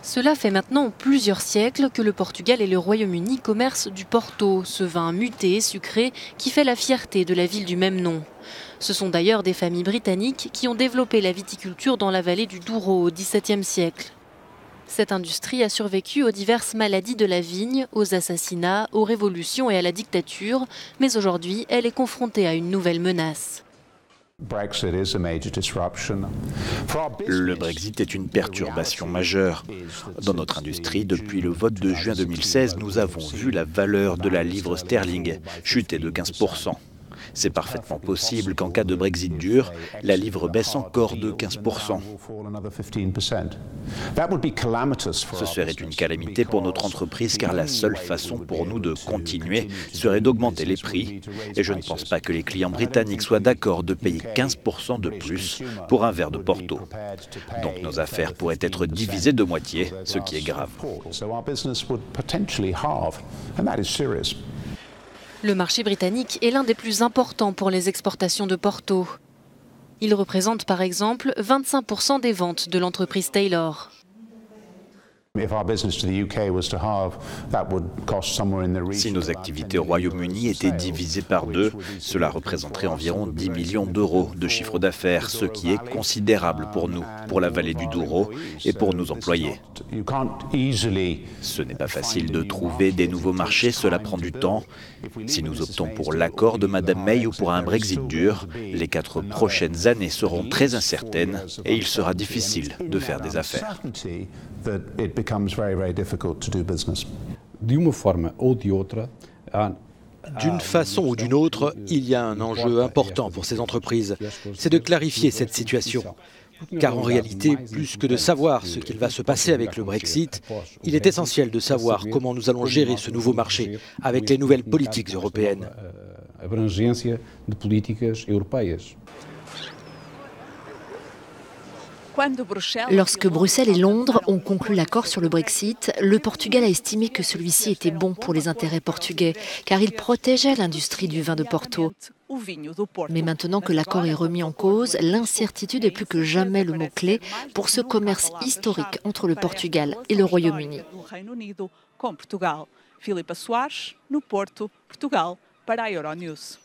Cela fait maintenant plusieurs siècles que le Portugal et le Royaume-Uni commercent du Porto, ce vin muté, sucré, qui fait la fierté de la ville du même nom. Ce sont d'ailleurs des familles britanniques qui ont développé la viticulture dans la vallée du Douro au XVIIe siècle. Cette industrie a survécu aux diverses maladies de la vigne, aux assassinats, aux révolutions et à la dictature, mais aujourd'hui, elle est confrontée à une nouvelle menace. Le Brexit est une perturbation majeure. Dans notre industrie, depuis le vote de juin 2016, nous avons vu la valeur de la livre sterling chuter de 15%. C'est parfaitement possible qu'en cas de Brexit dur, la livre baisse encore de 15%. Ce serait une calamité pour notre entreprise car la seule façon pour nous de continuer serait d'augmenter les prix. Et je ne pense pas que les clients britanniques soient d'accord de payer 15% de plus pour un verre de Porto. Donc nos affaires pourraient être divisées de moitié, ce qui est grave. Le marché britannique est l'un des plus importants pour les exportations de Porto. Il représente par exemple 25% des ventes de l'entreprise Taylor. Si nos activités au Royaume-Uni étaient divisées par deux, cela représenterait environ 10 millions d'euros de chiffre d'affaires, ce qui est considérable pour nous, pour la vallée du Douro et pour nos employés. Ce n'est pas facile de trouver des nouveaux marchés, cela prend du temps. Si nous optons pour l'accord de Mme May ou pour un Brexit dur, les 4 prochaines années seront très incertaines et il sera difficile de faire des affaires. D'une façon ou d'une autre, il y a un enjeu important pour ces entreprises, c'est de clarifier cette situation. Car en réalité, plus que de savoir ce qu'il va se passer avec le Brexit, il est essentiel de savoir comment nous allons gérer ce nouveau marché avec les nouvelles politiques européennes. Lorsque Bruxelles et Londres ont conclu l'accord sur le Brexit, le Portugal a estimé que celui-ci était bon pour les intérêts portugais, car il protégeait l'industrie du vin de Porto. Mais maintenant que l'accord est remis en cause, l'incertitude est plus que jamais le mot-clé pour ce commerce historique entre le Portugal et le Royaume-Uni. Filipa Soares, no Porto, Portugal, para a Euronews.